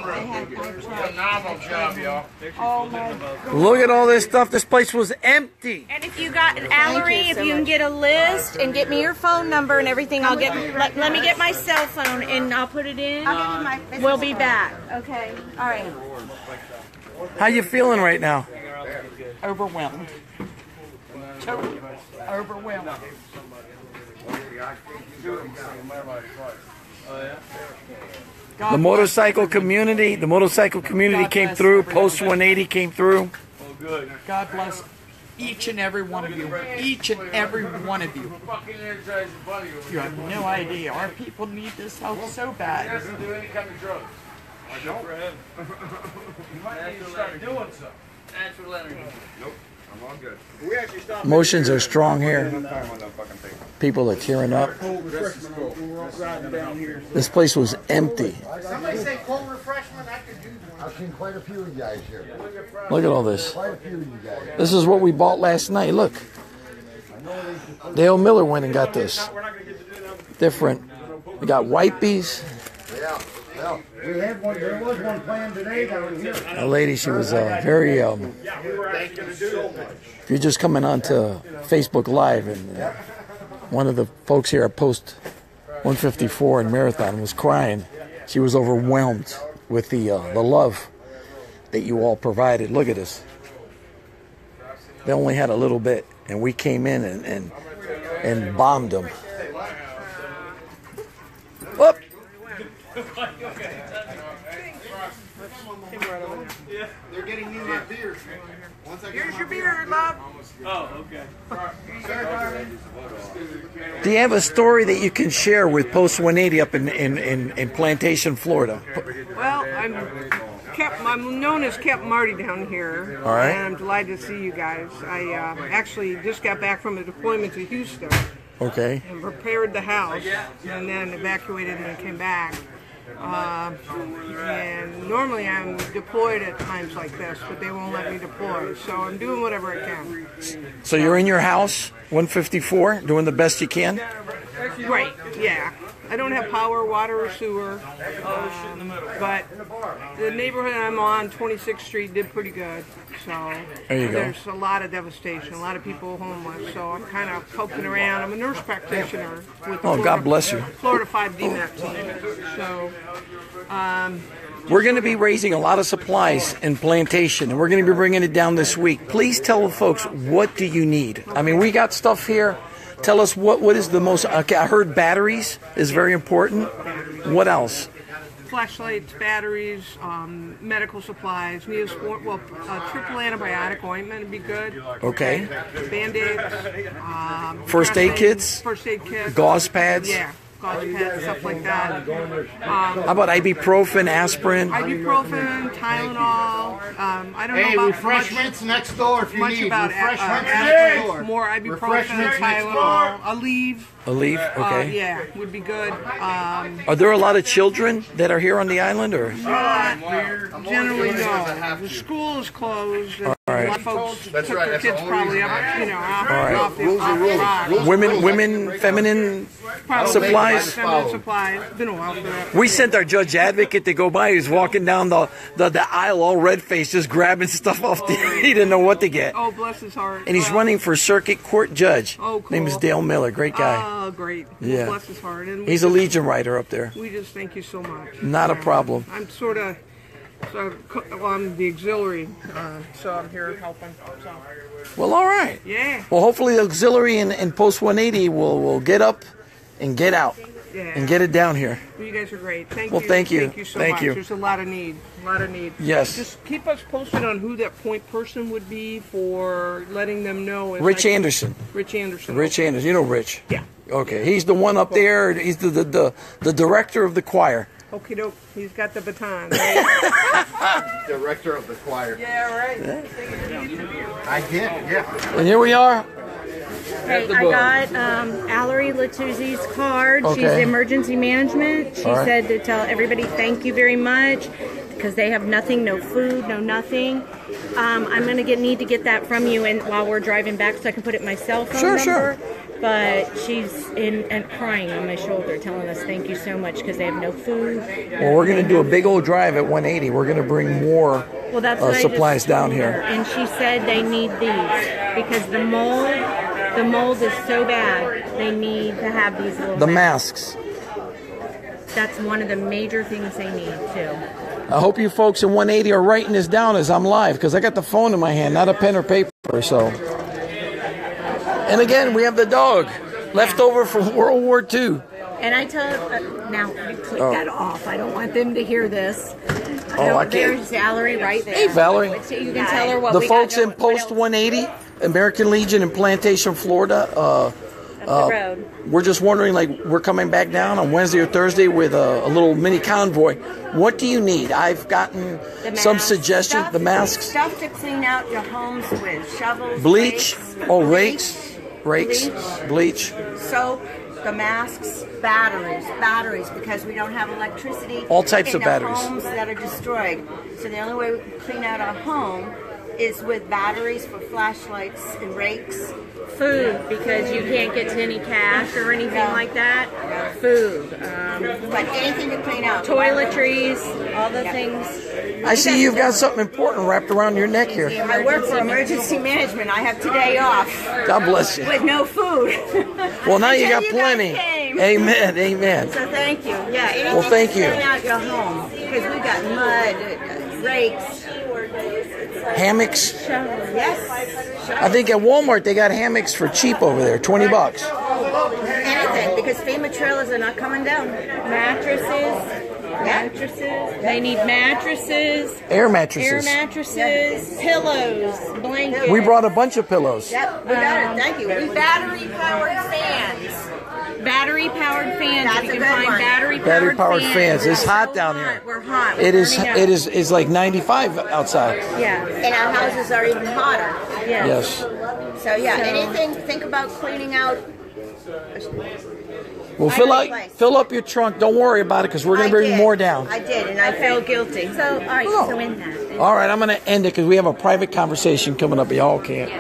Phenomenal job, y'all. Oh my. Look at all this stuff. This place was empty. And if you got an Allery, if you can get a list and get me your phone number and everything, I'll get. Let me get my cell phone and I'll put it in. I'll give you my. We'll be back. Okay. All right. How you feeling right now? Overwhelmed. Totally overwhelmed. The motorcycle community came through. Post 180 came through. God bless each and every one of you. Each and every one of you. You have no idea. Our people need this help so bad. I don't. You might need to start doing something. Natural energy. Nope. I'm all good. Emotions are strong here. People are tearing up. This place was empty. Somebody say cold refreshment. I could do one. I've seen quite a few of you guys here. Look at all this. Quite a few of you guys. This is what we bought last night. Look. Dale Miller went and got this. Different. We got wipies. Yeah. Well, we had one. There was one planned today down here. A lady, she was very. If you're just coming onto Facebook Live, and one of the folks here at Post 154 in Marathon was crying. She was overwhelmed with the love that you all provided. Look at this. They only had a little bit, and we came in and bombed them. Whoop. They're getting me my beers. Here's your beer, love. Oh, okay. Do you have a story that you can share with Post 180 up in Plantation, Florida? Well, I'm known as Captain Marty down here. All right. And I'm delighted to see you guys. I actually just got back from a deployment to Houston. Okay. And prepared the house, and then evacuated and came back. And normally I'm deployed at times like this, but they won't let me deploy. So I'm doing whatever I can. So you're in your house, 154, doing the best you can? Right, yeah. I don't have power, water, or sewer, but the neighborhood I'm on, 26th Street, did pretty good. So there you go. There's a lot of devastation, a lot of people homeless. So I'm kind of poking around. I'm a nurse practitioner with the God bless you. Florida 5 DMAP team. So we're going to be raising a lot of supplies in Plantation, and we're going to be bringing it down this week. Please tell the folks, what do you need? I mean, we got stuff here. Tell us what is the most. Okay, I heard batteries is very important. What else? Flashlights, batteries, medical supplies, Neosporin, triple antibiotic ointment would be good. Okay. Band-aids. First aid kits? First aid kits. Gauze pads? Yeah. Gauze pads, stuff like that. How about ibuprofen, aspirin? Ibuprofen, Tylenol. I don't know about refreshments next door if you much need. about Refreshments aspirin, next door. more ibuprofen, Refreshments next Tylenol, Aleve. Aleve, okay. Yeah, would be good. Are there a lot of children that are here on the island, or? Generally, no. The school is closed. And a lot of folks took their kids probably up, off the block. Women, feminine supplies. Feminine supplies. It's been a while for that. We sent our judge advocate to go by. He was walking down the aisle, all red-faced, just grabbing stuff off. He didn't know what to get. Oh, bless his heart. And he's running for circuit court judge. Oh, cool. Name is Dale Miller. Great guy. Oh, great. Yeah. Bless his heart. And he's a Legion writer up there. We just thank you so much. Not a problem. I'm I'm the auxiliary, so I'm here helping. So. Well, all right. Yeah. Well, hopefully the auxiliary and Post 180 will get up and get out and get it down here. Well, you guys are great. Thank you. Well, thank you. Thank you so much. There's a lot of need. Yes. Just keep us posted on who that point person would be for letting them know. Rich Anderson. Rich Anderson. Rich Anderson. You know Rich? Yeah. Okay. He's the one up there. He's the director of the choir. Okie doke. He's got the baton. Right? Director of the choir. Yeah, right. Yeah. I did, yeah. And here we are. Okay, I got Allery Latuzzi's card. Okay. She's emergency management. She right. said to tell everybody thank you very much because they have nothing, no food, no nothing. I'm going to need to get that from you and while we're driving back so I can put it in my cell phone number. but she's in and crying on my shoulder, telling us thank you so much because they have no food. Well, we're going to do a big old drive at 180. We're going to bring more supplies down here. And she said they need these because the mold is so bad. They need to have these little masks. That's one of the major things they need too. I hope you folks in 180 are writing this down as I'm live, because I got the phone in my hand, not a pen or paper. So, and again, we have the dog left over from World War II. And I tell now you click that off. I don't want them to hear this. I can't. There's Valerie right there. Hey, Valerie. You can tell her what the we folks got in Post 180, American Legion in Plantation, Florida. road. We're just wondering, like, we're coming back down on Wednesday or Thursday with a little mini convoy. What do you need? I've gotten some suggestions. The masks. Stuff to clean out your homes with. Shovels. Bleach. Rakes. Bleach. Soap. The masks. Batteries, because we don't have electricity. All types of in the batteries. Homes that are destroyed. So the only way we can clean out our home is with batteries for flashlights and rakes. Food, because you can't get to any cash or anything like that. Food. But anything to clean out. Toiletries, all the things. I see you've got something important wrapped around your neck here. I work for emergency management. I have today off. God bless you. With no food. Well, now you got plenty. Amen. Amen. So thank you. Yeah. Anything Well, thank to you. clean out your home, because we got mud, rakes. Hammocks. Yes. I think at Walmart they got hammocks for cheap over there, $20. Anything, because FEMA trailers are not coming down. Mattresses. They need mattresses. Air mattresses. Pillows, blankets. We brought a bunch of pillows. Yep, we got it. Thank you. We battery-powered fans. Battery-powered fans. That's you a can good find one. Battery-powered fans. It's hot down here. We're hot. It is like 95 outside. Yeah. And our houses are even hotter. Yeah. Yes. So yeah, anything. Think about cleaning out. Well, fill up your trunk. Don't worry about it, because we're going to bring more down. I did, and I felt guilty. So all right. So in that. All right, I'm going to end it because we have a private conversation coming up. Y'all can't.